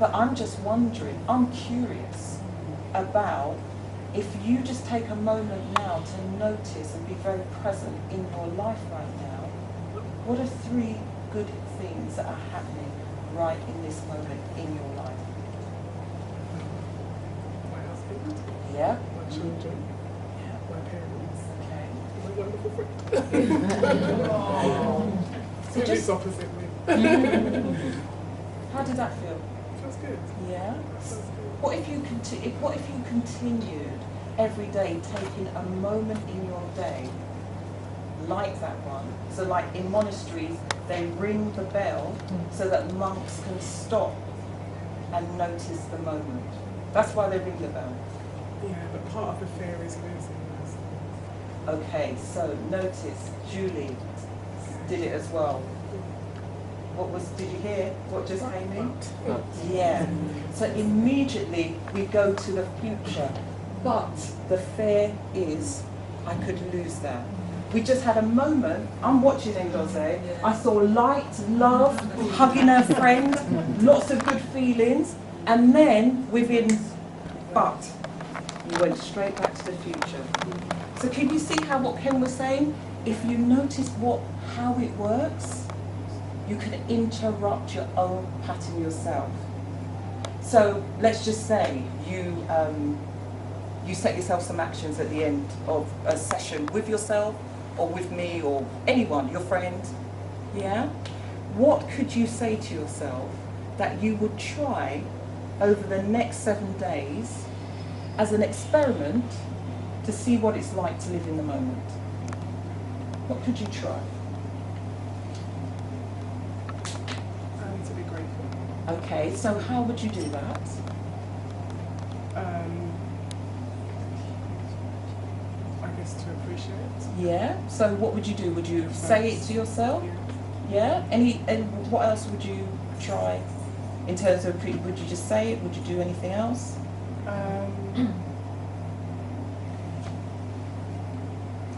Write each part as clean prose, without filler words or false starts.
But I'm just wondering, I'm curious about if you just take a moment now to notice and be very present in your life right now, what are 3 good things that are happening right in this moment in your life? My husband, Yeah? my children, Yeah. my parents, Okay. my wonderful friend. So Who just, lives opposite me. how did that feel? Feels good. Yeah? Feels good. What if you continued every day taking a moment in your day like that one? So like in monasteries, they ring the bell so that monks can stop and notice the moment. That's why they ring the bell. Yeah, but part of the fear is losing those things. Okay, so notice Julie did it as well. Did you hear what just came in? Yeah. So immediately we go to the future. But the fear is, I could lose that. We just had a moment, I'm watching Ngozi, I saw light, love, hugging her friend, lots of good feelings, and then but you went straight back to the future. So can you see what Ken was saying? If you notice how it works, you can interrupt your own pattern yourself. So let's just say you set yourself some actions at the end of a session with yourself or with me or anyone, your friend, yeah? What could you say to yourself that you would try over the next 7 days as an experiment to see what it's like to live in the moment? What could you try? To be grateful. Okay, so how would you do that? I guess to appreciate. Yeah, so what would you do? Would you say it to yourself? Yeah. Yeah? And what else would you try in terms of, would you just say it? Would you do anything else? I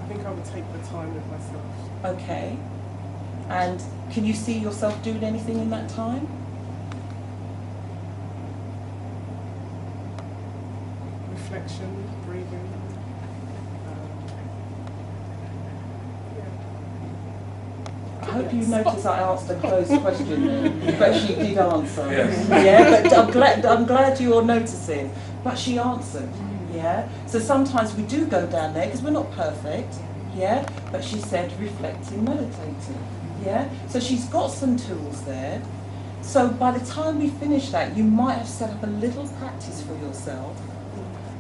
think I would take the time with myself. Okay. And can you see yourself doing anything in that time? Reflection, breathing. I hope you noticed I asked a closed question, but she did answer. Yes. Yeah, but I'm glad you're noticing. But she answered. Yeah. So sometimes we do go down there because we're not perfect. Yeah. But she said reflecting, meditating. Yeah. So she's got some tools there. So by the time we finish that, you might have set up a little practice for yourself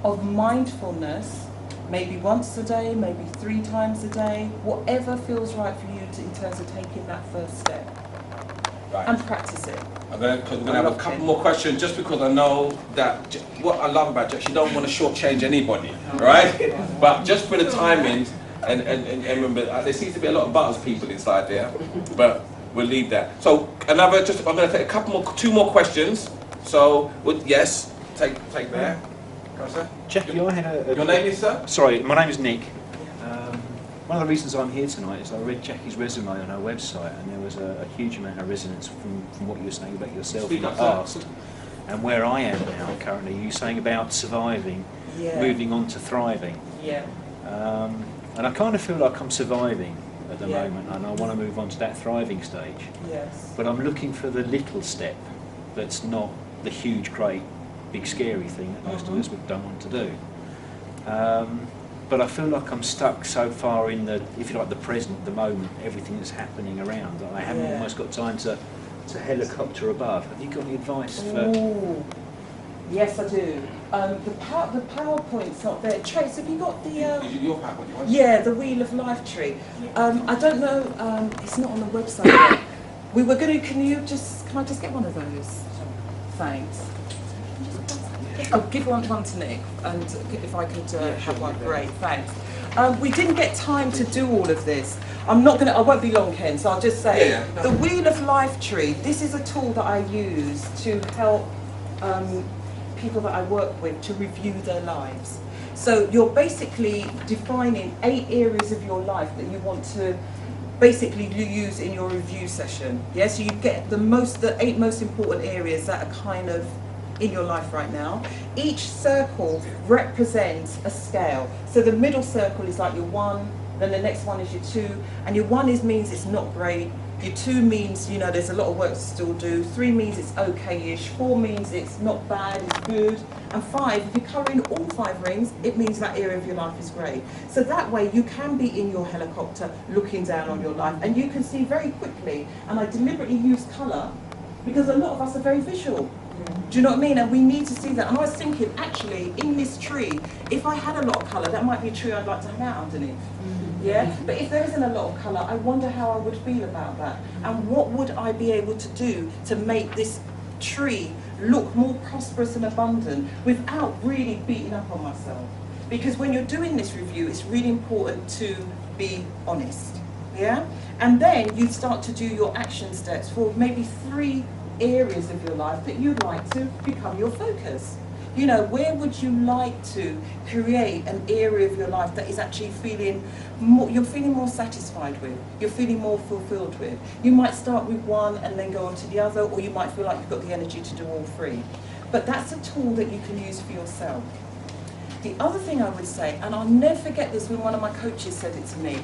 of mindfulness. Maybe once a day, maybe 3 times a day, whatever feels right for you in terms of taking that first step. Right. And practice it. We're going to have a couple more questions, just because I know that what I love about Jack, she don't want to shortchange anybody, right? But just for the timing, and remember, there seems to be a lot of butters people inside there, but we'll leave that. So I'm going to take 2 more questions. So, yes, take there. Jackee, I had Your name is, sir? Sorry, my name is Nick. One of the reasons I'm here tonight is I read Jackee's resume on her website, and there was a huge amount of resonance from what you were saying about yourself in the past. And where I am now, currently, you saying about surviving, moving on to thriving. Yeah. And I kind of feel like I'm surviving at the moment, and I want to move on to that thriving stage. Yes. But I'm looking for the little step that's not the huge, great, big, scary thing that most of us don't want to do. But I feel like I'm stuck so far in the, if you like, the present, the moment, everything that's happening around, that I haven't almost got time to helicopter above. Have you got any advice for? Ooh. Yes, I do. The PowerPoint's not there. Trace, have you got the? Your PowerPoint, you want? Yeah, the Wheel of Life tree. I don't know. It's not on the website yet. We were going to. Can I just get one of those? Thanks. I'll give one to Nick, and if I could have one, great, thanks. We didn't get time to do all of this. I won't be long, Ken, so I'll just say, the Wheel of Life tree, this is a tool that I use to help people that I work with to review their lives. So you're basically defining 8 areas of your life that you want to basically you use in your review session. Yeah, so you get the 8 most important areas that are kind of in your life right now. Each circle represents a scale. So the middle circle is like your 1, then the next one is your 2, and your 1 means it's not great. Your 2 means, you know, there's a lot of work to still do. 3 means it's okay-ish. 4 means it's not bad, it's good. And 5, if you're covering all 5 rings, it means that area of your life is great. So that way you can be in your helicopter looking down on your life, and you can see very quickly, and I deliberately use colour because a lot of us are very visual. Do you know what I mean? And we need to see that. And I was thinking, actually, in this tree, if I had a lot of colour, that might be a tree I'd like to hang out underneath. Yeah? But if there isn't a lot of colour, I wonder how I would feel about that. And what would I be able to do to make this tree look more prosperous and abundant without really beating up on myself? Because when you're doing this review, it's really important to be honest. Yeah? And then you start to do your action steps for maybe 3 areas of your life that you'd like to become your focus. You know, where would you like to create an area of your life that is actually feeling more, you're feeling more satisfied with, you're feeling more fulfilled with? You might start with 1 and then go on to the other, or you might feel like you've got the energy to do all 3. But that's a tool that you can use for yourself. The other thing I would say, and I'll never forget this when one of my coaches said it to me,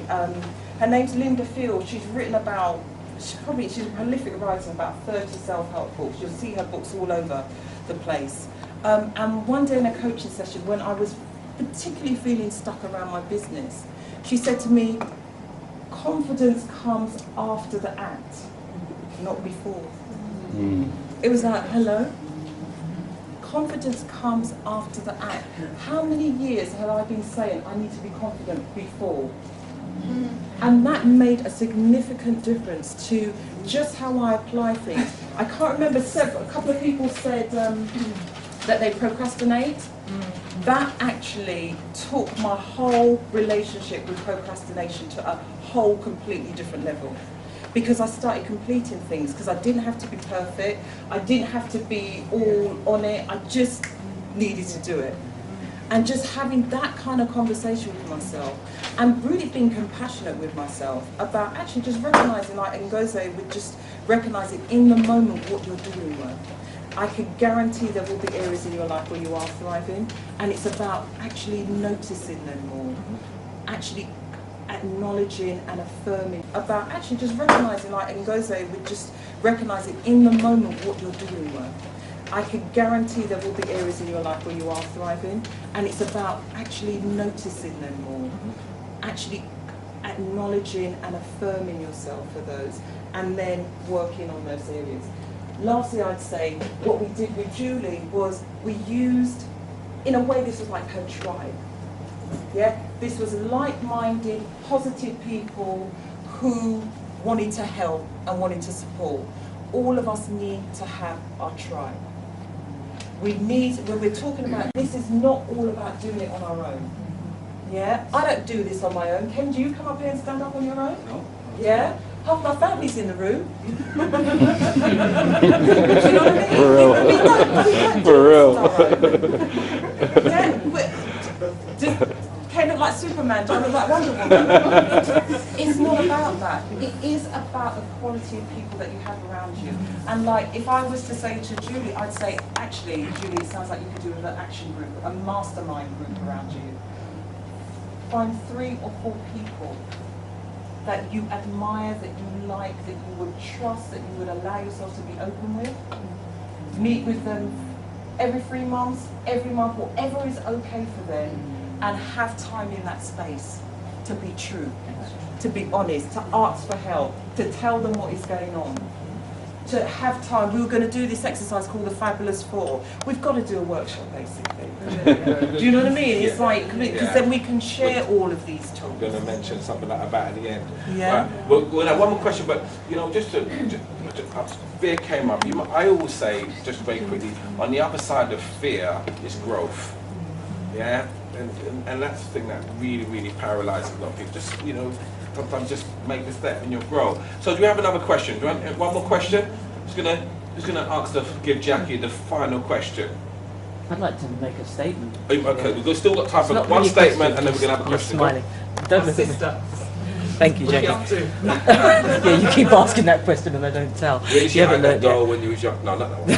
her name's Linda Field. She's written about, she's a prolific writer, about 30 self-help books. You'll see her books all over the place. And one day in a coaching session, when I was particularly feeling stuck around my business, she said to me, confidence comes after the act, not before. It was like, hello? Confidence comes after the act. How many years have I been saying I need to be confident before? And that made a significant difference to just how I apply things. I can't remember, a couple of people said that they procrastinate. That actually took my whole relationship with procrastination to a whole completely different level. Because I started completing things, because I didn't have to be perfect, I didn't have to be all on it, I just needed to do it. And just having that kind of conversation with myself, and really being compassionate with myself about actually just recognising, like Ngozi would just recognising in the moment what you're doing well. I can guarantee there will be areas in your life where you are thriving, and it's about actually noticing them more, actually acknowledging and affirming, about actually just recognising, like Ngozi would just recognising in the moment what you're doing well. I can guarantee there will be areas in your life where you are thriving, and it's about actually noticing them more, actually acknowledging and affirming yourself for those, and then working on those areas. Lastly, I'd say what we did with Julie was we used, in a way, this was like her tribe. Yeah, this was like-minded, positive people who wanted to help and wanted to support. All of us need to have our tribe. We need, when we're talking about, this is not all about doing it on our own. Yeah, I don't do this on my own. Ken, do you come up here and stand up on your own? No. Yeah? Half my family's in the room. Do you know what I mean? For real. Yeah, Ken look like Superman, do I look like Wonder Woman? It's not about that. It is about the quality of people that you have around you. And like, if I was to say to Julie, I'd say, actually, Julie, it sounds like you could do an action group, a mastermind group around you. Find 3 or 4 people that you admire, that you like, that you would trust, that you would allow yourself to be open with. Meet with them every 3 months, every month, whatever is okay for them, and have time in that space to be true, to be honest, to ask for help, to tell them what is going on. To have time. We were going to do this exercise called the Fabulous 4. We've got to do a workshop, basically. Do you know what I mean? It's like, because then we can share all of these tools. I'm going to mention something like that at the end. Yeah. Right. Well, now, one more question, but you know, just fear came up. I always say, just very quickly, on the other side of fear is growth. Yeah, and that's the thing that really, really paralyzes a lot of people. Just, you know, sometimes just make the step and you'll grow. So do we have another question? Do we have one more question? Who's gonna ask to give Jackee the final question? I'd like to make a statement. Okay, we've still got time for one statement and then we're gonna have a question. Smiling. Don't look at me. Thank you, What are you Jackie. up to? Yeah, you keep asking that question and I don't tell. Really, You haven't that learned yet. doll when you was young. No, not that one.